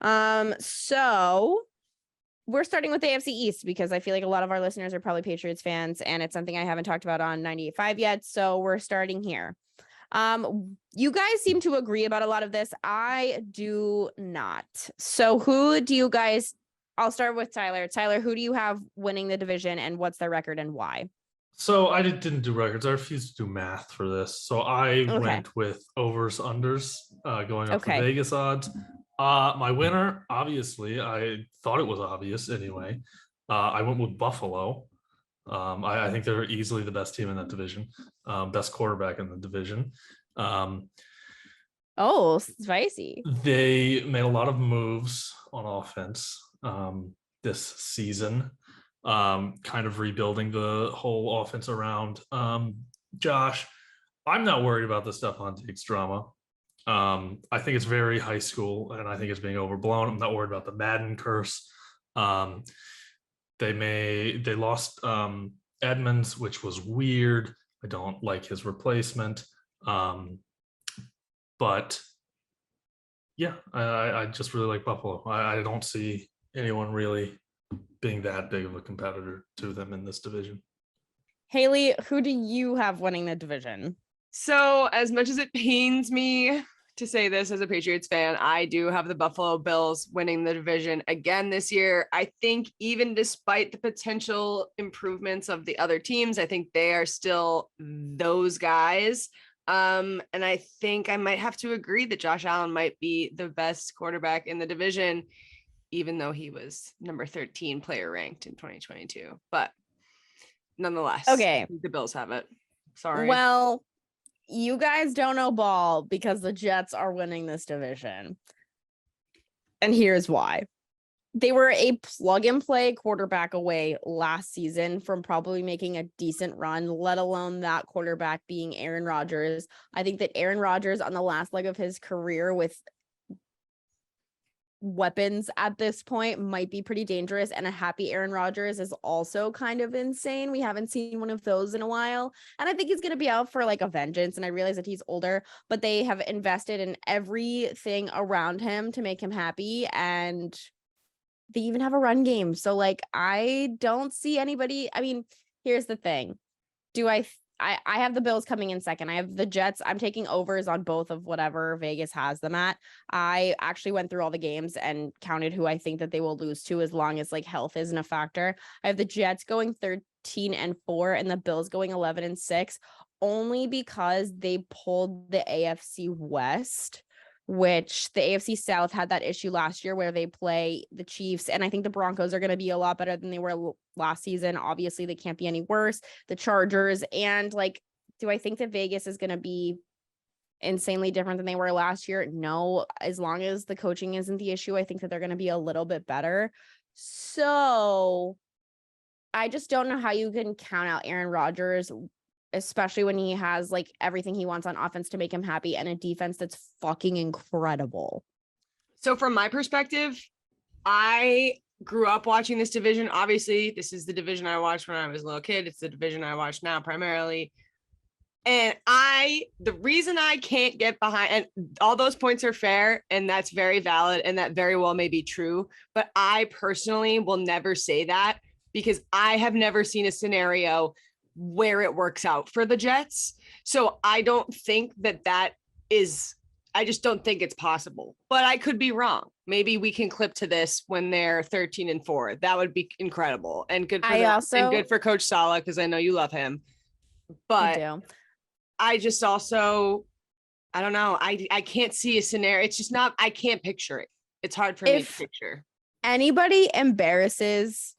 So we're starting with the AFC East because I feel like a lot of our listeners are probably Patriots fans, and it's something I haven't talked about on 98.5 yet. So we're starting here. You guys seem to agree about a lot of this. I do not. So who do you guys? I'll start with Tyler. Tyler, who do you have winning the division, and what's their record and why? So I didn't do records. I refused to do math for this. So I went with overs, unders, going up the Vegas odds. My winner, obviously, I thought it was obvious anyway. I went with Buffalo. I think they're easily the best team in that division, best quarterback in the division. Spicy. They made a lot of moves on offense this season, kind of rebuilding the whole offense around Josh. I'm not worried about the Stephon Diggs drama. I think it's very high school, and I think it's being overblown. I'm not worried about the Madden curse. They lost Edmonds, which was weird. I don't like his replacement. But yeah, I just really like Buffalo. I don't see anyone really being that big of a competitor to them in this division. Haley, who do you have winning the division? So as much as it pains me to say this as a Patriots fan, I do have the Buffalo Bills winning the division again this year. I think even despite the potential improvements of the other teams, I think they are still those guys. And I think I might have to agree that Josh Allen might be the best quarterback in the division, even though he was number 13 player ranked in 2022. But nonetheless, okay, the Bills have it. Sorry. Well, you guys don't know ball because the Jets are winning this division. And here's why. They were a plug and play quarterback away last season from probably making a decent run, let alone that quarterback being Aaron Rodgers. I think that Aaron Rodgers on the last leg of his career with weapons at this point might be pretty dangerous, and a happy Aaron Rodgers is also kind of insane. We haven't seen one of those in a while, and I think he's going to be out for like a vengeance, and I realize that he's older, but they have invested in everything around him to make him happy, and they even have a run game. So like I don't see anybody. I mean, here's the thing. I have the Bills coming in second. I have the Jets. I'm taking overs on both of whatever Vegas has them at. I actually went through all the games and counted who I think that they will lose to, as long as like health isn't a factor. I have the Jets going 13-4 and the Bills going 11-6, only because they pulled the AFC West, which the AFC South had that issue last year where they play the Chiefs. And I think the Broncos are going to be a lot better than they were last season. Obviously, they can't be any worse. The Chargers. And like, do I think that Vegas is going to be insanely different than they were last year? No, as long as the coaching isn't the issue, I think that they're going to be a little bit better. So I just don't know how you can count out Aaron Rodgers, especially when he has like everything he wants on offense to make him happy and a defense that's fucking incredible. So from my perspective, I grew up watching this division. Obviously, this is the division I watched when I was a little kid. It's the division I watch now primarily. And the reason I can't get behind, and all those points are fair, and that's very valid, and that very well may be true, but I personally will never say that because I have never seen a scenario where it works out for the Jets. So I don't think that is, I just don't think it's possible, but I could be wrong. Maybe we can clip to this when they're 13-4. That would be incredible and good for and good for Coach Saleh, because I know you love him. But I just also, I don't know. I can't see a scenario. It's just not, I can't picture it. It's hard for me to picture. Anybody embarrasses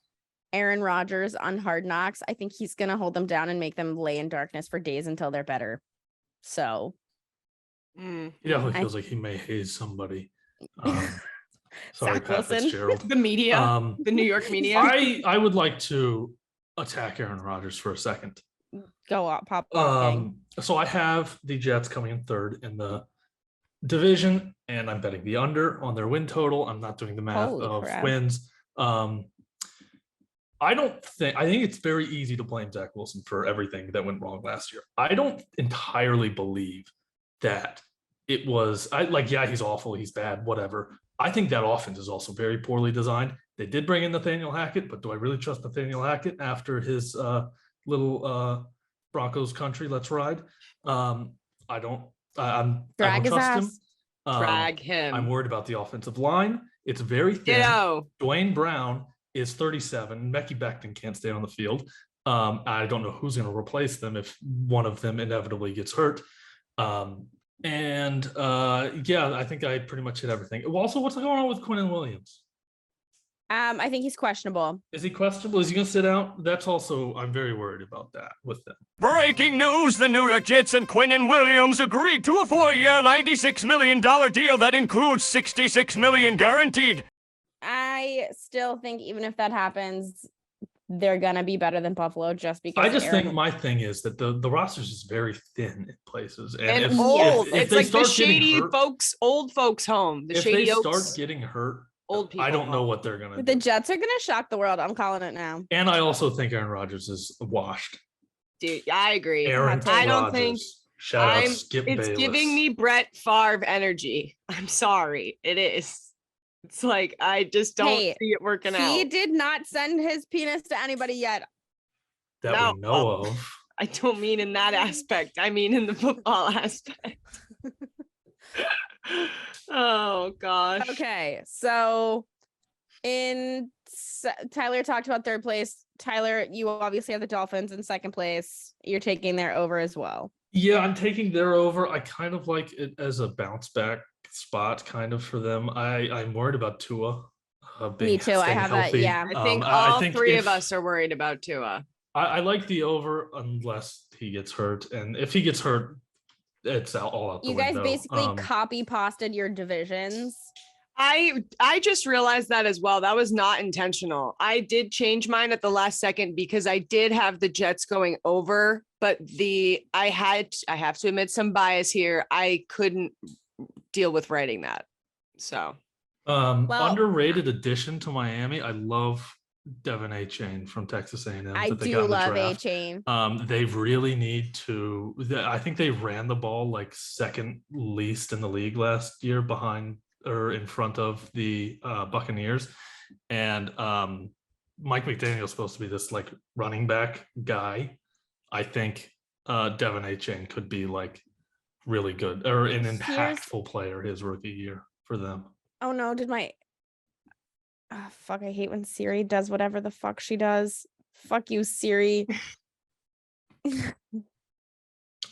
Aaron Rodgers on Hard Knocks, I think he's going to hold them down and make them lay in darkness for days until they're better. So. He definitely feels like he may haze somebody. Sorry, Zach Pat Wilson. Fitzgerald. The media, the New York media. I would like to attack Aaron Rodgers for a second. Go on, pop off. So I have the Jets coming in third in the division, and I'm betting the under on their win total. I'm not doing the math of wins. I think it's very easy to blame Zach Wilson for everything that went wrong last year. I don't entirely believe that it was, he's awful, he's bad, whatever. I think that offense is also very poorly designed. They did bring in Nathaniel Hackett, but do I really trust Nathaniel Hackett after his little Broncos country let's ride? I don't trust him. Drag him. I'm worried about the offensive line. It's very thin. Dwayne Brown is 37. Mekhi Becton can't stay on the field. I don't know who's going to replace them if one of them inevitably gets hurt. I think I pretty much hit everything. Also, what's going on with Quinnen Williams? I think he's questionable. Is he questionable? Is he going to sit out? That's also, I'm very worried about that with them. Breaking news, the New York Jets and Quinnen Williams agreed to a 4-year, $96 million deal that includes $66 million guaranteed. I still think even if that happens, they're going to be better than Buffalo just because. I just think my thing is that the roster is very thin in places. And old. It's like the shady folks, old folks home. If they start getting hurt, old people. I don't know what they're going to do. The Jets are going to shock the world. I'm calling it now. And I also think Aaron Rodgers is washed. Dude, I agree. I don't think. Shout out Skip Bayless. It's giving me Brett Favre energy. I'm sorry. It is. It's like, I just don't see it working out. He did not send his penis to anybody yet. That we know of. I don't mean in that aspect. I mean in the football aspect. Oh, gosh. Okay. So Tyler talked about third place. Tyler, you obviously have the Dolphins in second place. You're taking their over as well. Yeah, I'm taking their over. I kind of like it as a bounce back spot kind of for them. I'm worried about Tua. Me too. I have healthy. that. Yeah. I think all three of us are worried about Tua. I like the over unless he gets hurt. And if he gets hurt, it's all out the window. You guys basically copy pasted your divisions. I just realized that as well. That was not intentional. I did change mine at the last second because I did have the Jets going over, but I have to admit some bias here. I couldn't deal with writing that. So underrated addition to Miami. I love Devin A-Chain from Texas A&M. I do love A-Chain. They really need to. I think they ran the ball like second least in the league last year behind or in front of the Buccaneers. And Mike McDaniel is supposed to be this like running back guy. I think Devin A-Chain could be like really good or an impactful player his rookie year for them. Oh no, fuck, I hate when Siri does whatever the fuck she does. Fuck you, Siri.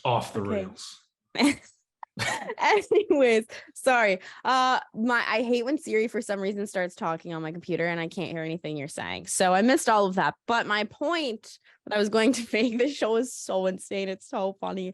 Off the rails. Anyways, sorry. I hate when Siri for some reason starts talking on my computer and I can't hear anything you're saying. So I missed all of that. But my point that I was going to make, this show is so insane. It's so funny.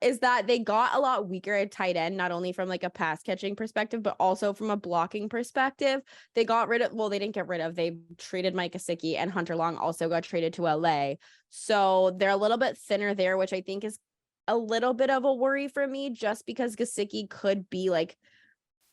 Is that they got a lot weaker at tight end, not only from like a pass catching perspective, but also from a blocking perspective. They didn't get rid of, they traded Mike Gesicki, and Hunter Long also got traded to LA. So they're a little bit thinner there, which I think is a little bit of a worry for me, just because Gesicki could be like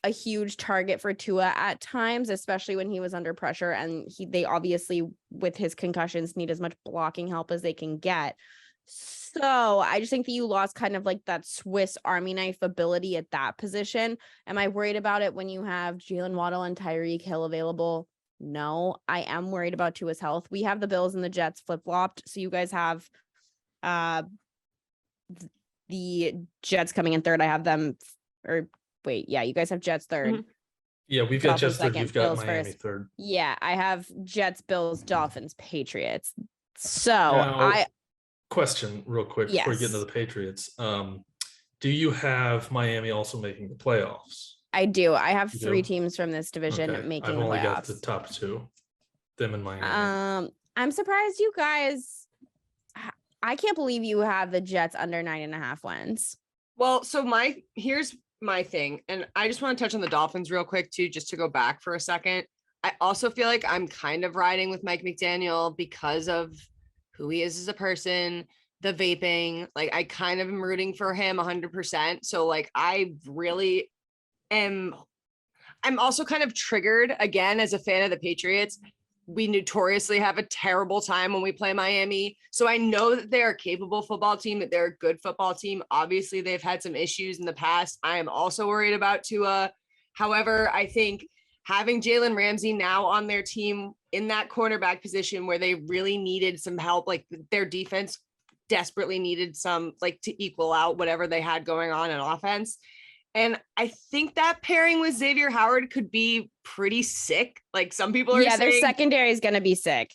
a huge target for Tua at times, especially when he was under pressure. And they obviously, with his concussions, need as much blocking help as they can get. So I just think that you lost kind of like that Swiss Army knife ability at that position. Am I worried about it when you have Jalen Waddle and Tyreek Hill available? No, I am worried about Tua's health. We have the Bills and the Jets flip-flopped. So you guys have the Jets coming in third. I have them, you guys have Jets third. Mm-hmm. Yeah, we've got Jets third. You've got Bills Miami first. Third. Yeah, I have Jets, Bills, Dolphins, Patriots. So question real quick before we get into the Patriots. Do you have Miami also making the playoffs? I do. I have three teams from this division making the playoffs. I've only got the top two, them and Miami. I'm surprised you guys. I can't believe you have the Jets under 9.5 wins. Well, so here's my thing, and I just want to touch on the Dolphins real quick too, just to go back for a second. I also feel like I'm kind of riding with Mike McDaniel because of who he is as a person, the vaping. Like, I kind of am rooting for him 100%. So like, I really am. I'm also kind of triggered again as a fan of the Patriots. We notoriously have a terrible time when we play Miami. So I know that they're a capable football team, that they're a good football team. Obviously, they've had some issues in the past. I am also worried about Tua. However, I think having Jalen Ramsey now on their team in that cornerback position where they really needed some help, like their defense desperately needed some, like, to equal out whatever they had going on in offense. And I think that pairing with Xavier Howard could be pretty sick. Like, some people are saying their secondary is going to be sick.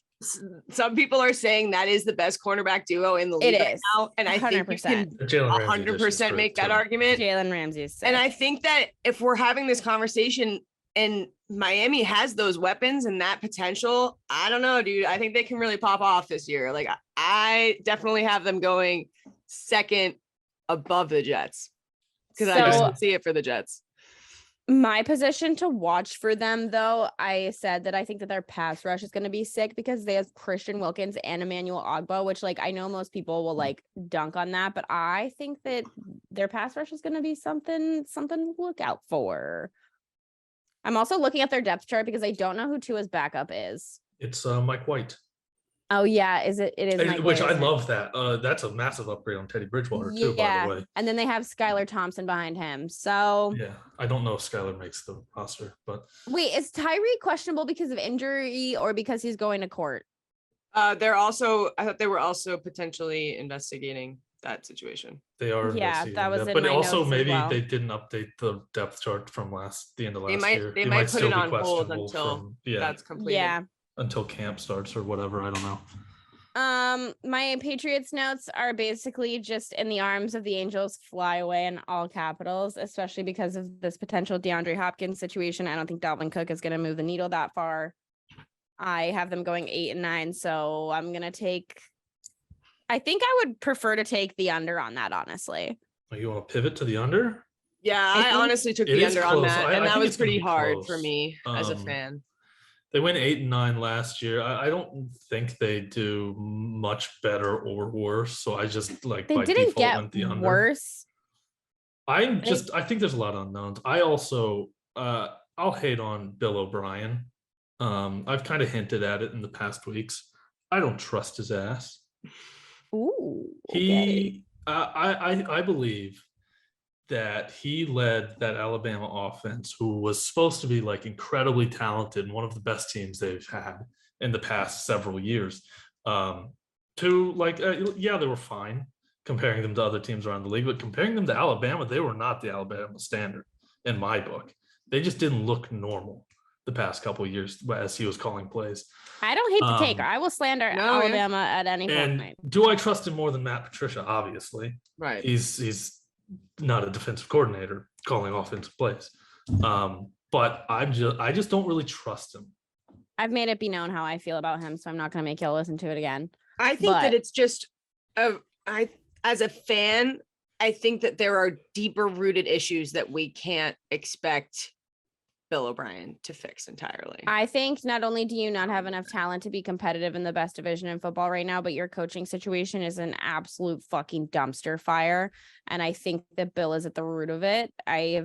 Some people are saying that is the best cornerback duo in the league right now. And I 100%. Think you can 100% make that argument. Jalen Ramsey is sick. And I think that if we're having this conversation and Miami has those weapons and that potential, I don't know, dude. I think they can really pop off this year. Like, I definitely have them going second above the Jets because I just see it for the Jets. My position to watch for them, though, I said that I think that their pass rush is going to be sick because they have Christian Wilkins and Emmanuel Ogbah, which, like, I know most people will like dunk on that, but I think that their pass rush is going to be something to look out for. I'm also looking at their depth chart because I don't know who Tua's backup is. It's Mike White. Oh yeah, it is Mike which White, I love that. That's a massive upgrade on Teddy Bridgewater too, by the way. And then they have Skylar Thompson behind him. So yeah, I don't know if Skylar makes the roster, but wait, is Tyree questionable because of injury or because he's going to court? I thought they were also potentially investigating that situation. They are. Yeah, that was in but my also notes maybe as well. They didn't update the depth chart from the end of last year. They might put it on hold until that's completed. Yeah. Until camp starts or whatever. I don't know. My Patriots notes are basically just in the arms of the Angels, fly away in all capitals, especially because of this potential DeAndre Hopkins situation. I don't think Dalvin Cook is going to move the needle that far. I have them going 8-9, so I'm going to take. I think I would prefer to take the under on that, honestly. You want to pivot to the under? Yeah, I honestly took the under on that, and that was pretty hard for me as a fan. They went 8-9 last year. I don't think they do much better or worse. So I just like they by didn't default get went the under. Worse. I think there's a lot of unknowns. I also I'll hate on Bill O'Brien. I've kind of hinted at it in the past weeks. I don't trust his ass. Ooh. Okay. I believe that he led that Alabama offense, who was supposed to be like incredibly talented and one of the best teams they've had in the past several years, to like, they were fine comparing them to other teams around the league, but comparing them to Alabama, they were not the Alabama standard in my book. They just didn't look normal the past couple of years as he was calling plays. I don't hate the taker. I will slander Alabama at any point. Do I trust him more than Matt Patricia? Obviously. Right. He's not a defensive coordinator calling offensive plays. But I just don't really trust him. I've made it be known how I feel about him, so I'm not going to make y'all listen to it again. I think that it's just, as a fan, I think that there are deeper rooted issues that we can't expect Bill O'Brien to fix entirely. I think not only do you not have enough talent to be competitive in the best division in football right now, but your coaching situation is an absolute fucking dumpster fire. And I think that Bill is at the root of it. I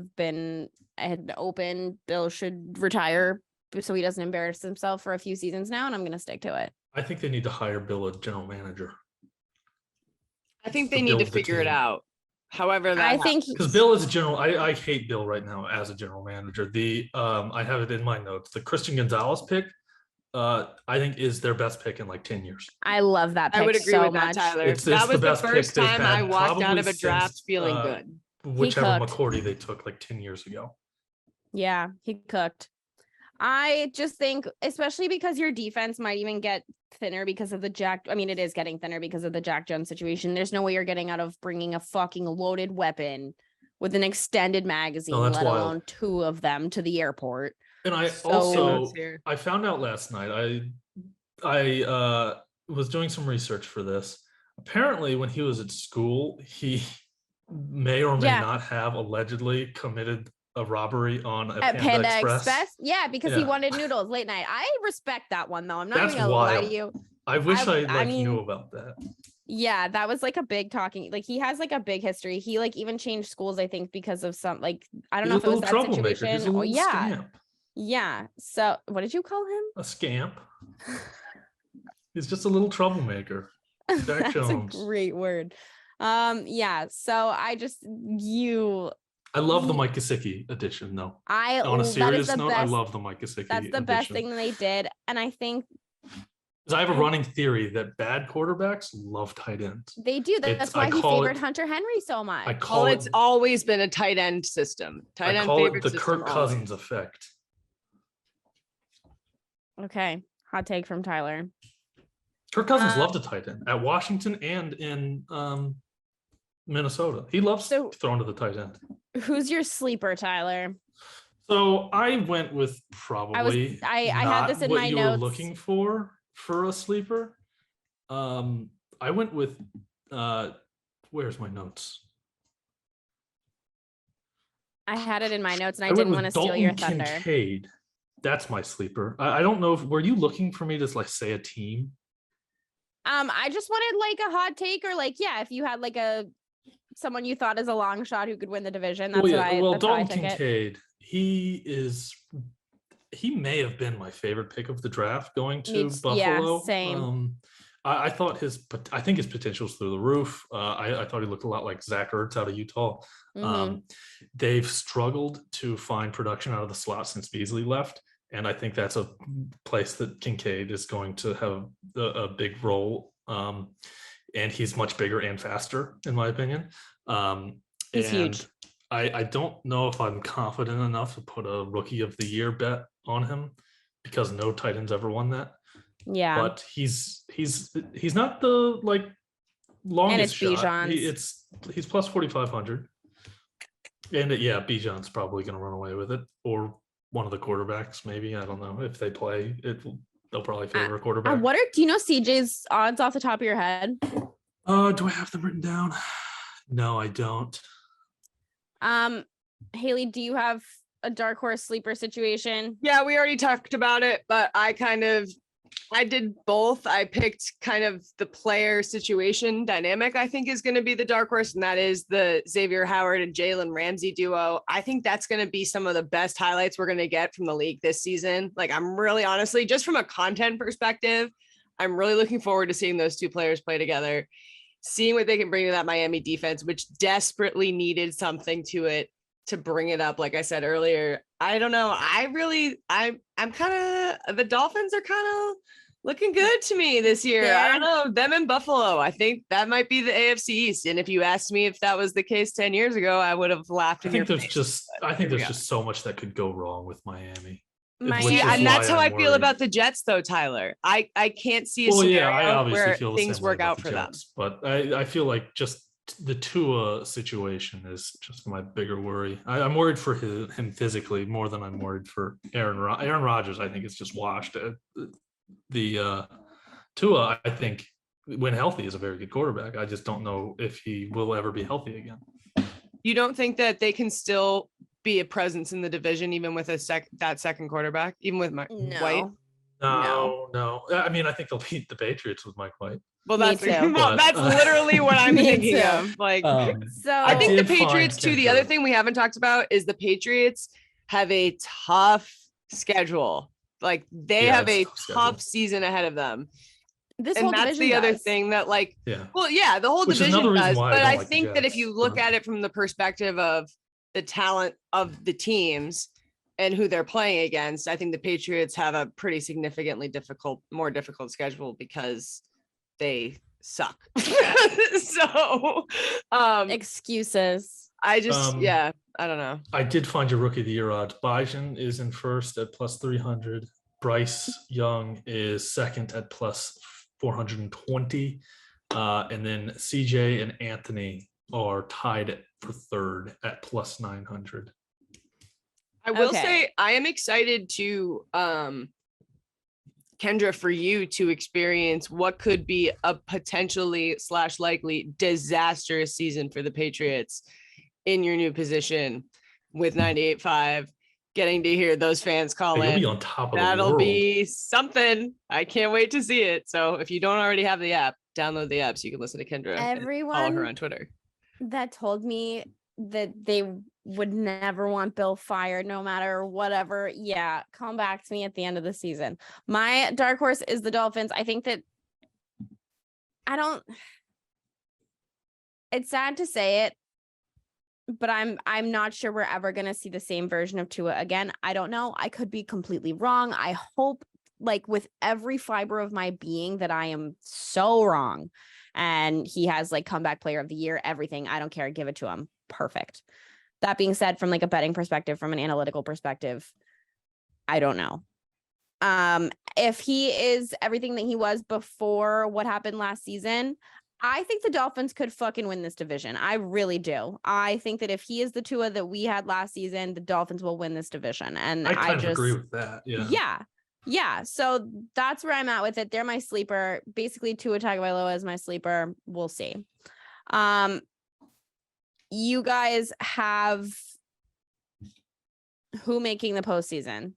had open Bill should retire so he doesn't embarrass himself for a few seasons now, and I'm going to stick to it. I think they need to hire Bill as general manager. I think they need to figure it out. However, I think because Bill is a general, I hate Bill right now as a general manager. I have it in my notes. The Christian Gonzalez pick, I think is their best pick in like 10 years. I love that pick. I would agree with that, Tyler. That was the first time I walked out of a draft feeling good. Whichever McCourty they took like 10 years ago. Yeah, he cooked. I just think, especially because your defense might even get thinner because of it is getting thinner because of the Jack Jones situation. There's no way you're getting out of bringing a fucking loaded weapon with an extended magazine, let alone two of them to the airport. And I found out last night, I was doing some research for this. Apparently when he was at school, he may or may not have allegedly committed a robbery on a Panda Express. Yeah, because he wanted noodles late night. I respect that one though. I'm not going to lie to you. I wish I knew about that. Yeah, that was like a big talking. Like he has like a big history. He like even changed schools, I think, because of some I don't know if it was that situation. Oh yeah. Scamp. Yeah. So what did you call him? A scamp. He's just a little troublemaker. Jack Jones. That's a great word. Yeah. So I love the Mike Gesicki edition, though. On a serious note, I love the Mike Gesicki. That's the best thing that they did, and I think I have a running theory that bad quarterbacks love tight ends. They do. That's why he favored Hunter Henry so much. It's always been a tight end system. Tight end favorite the Kirk Cousins effect. Okay, hot take from Tyler. Kirk Cousins loved a tight end at Washington and in Minnesota. He loves throwing to the tight end. Who's your sleeper, Tyler? So I went with probably I had this in my notes. What you were looking for a sleeper. I went with where's my notes? I had it in my notes, and I didn't want to steal your thunder. Kincaid. That's my sleeper. I don't know if were you looking for me to like say a team? I just wanted like a hot take, or like, yeah, if you had like someone you thought is a long shot who could win the division. That's Dalton Kincaid. He may have been my favorite pick of the draft going to Buffalo. Yeah, same. I think his potential's through the roof. I thought he looked a lot like Zach Ertz out of Utah. Mm-hmm. They've struggled to find production out of the slot since Beasley left. And I think that's a place that Kincaid is going to have a big role. And he's much bigger and faster, in my opinion. He's huge. I don't know if I'm confident enough to put a rookie of the year bet on him because no tight ends ever won that. Yeah. But he's not the like longest shot. He's plus 4,500. And Bijan's probably going to run away with it, or one of the quarterbacks, maybe. I don't know if they play it. They'll probably favor a quarterback. Do you know CJ's odds off the top of your head? Do I have them written down? No, I don't. Haley, do you have a dark horse sleeper situation? Yeah, we already talked about it, but I did both. I picked kind of the player situation dynamic I think is going to be the dark horse, and that is the Xavier Howard and Jalen Ramsey duo. I think that's going to be some of the best highlights we're going to get from the league this season. Like, I'm really honestly, just from a content perspective, I'm really looking forward to seeing those two players play together, seeing what they can bring to that Miami defense, which desperately needed something to it to bring it up. Like I said earlier, I don't know. I'm kind of, the Dolphins are kind of looking good to me this year. Yeah. I don't know, them in Buffalo. I think that might be the AFC East. And if you asked me if that was the case 10 years ago, I would have laughed in your face. I think there's just so much that could go wrong with Miami. And that's how I feel about the Jets, though, Tyler. I can't see a scenario where things work out for them. But I feel like just the Tua situation is just my bigger worry. I'm worried for him physically more than I'm worried for Aaron Rodgers. I think it's just washed. The Tua, I think, when healthy, is a very good quarterback. I just don't know if he will ever be healthy again. You don't think that they can still be a presence in the division, even with that second quarterback, even with White? No. I mean, I think they'll beat the Patriots with Mike White. Well, that's literally what I'm thinking of. Like, so I think the Patriots too. The other thing we haven't talked about is the Patriots have a tough schedule. Like, they have a tough season ahead of them. And that's the other thing that, like, the whole division does. But I think that if you look at it from the perspective of the talent of the teams and who they're playing against, I think the Patriots have a pretty significantly more difficult schedule because they suck. So excuses. I just I don't know. I did find your rookie of the year odds. Bijan is in first at plus 300. Bryce Young is second at plus 420. And then CJ and Anthony are tied for third at plus 900. I will say I am excited to Kendra, for you to experience what could be a potentially / likely disastrous season for the Patriots in your new position with 98.5, getting to hear those fans call in. You'll be on top of That'll the world. Be something. I can't wait to see it. So if you don't already have the app, download the app so you can listen to Kendra. Everyone and follow her on Twitter. That told me that they would never want Bill fired no matter whatever. Yeah, come back to me at the end of the season. My dark horse is the Dolphins. I think that it's sad to say it, but I'm not sure we're ever going to see the same version of Tua again. I don't know. I could be completely wrong. I hope, like, with every fiber of my being, that I am so wrong. And he has like comeback player of the year, everything. I don't care. Give it to him. Perfect. That being said, from like a betting perspective, from an analytical perspective, I don't know. If he is everything that he was before what happened last season, I think the Dolphins could fucking win this division. I really do. I think that if he is the Tua that we had last season, the Dolphins will win this division. And I kind of agree with that. Yeah. So that's where I'm at with it. They're my sleeper. Basically, Tua Tagovailoa is my sleeper. We'll see. You guys have who making the postseason?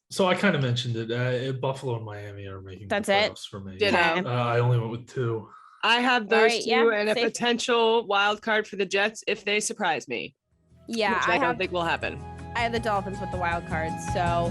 So I kind of mentioned it. Buffalo and Miami are making the playoffs for me. I only went with 2. I have those 2 and a potential wild card for the Jets if they surprise me. Yeah, which I don't think will happen. I have the Dolphins with the wild card. So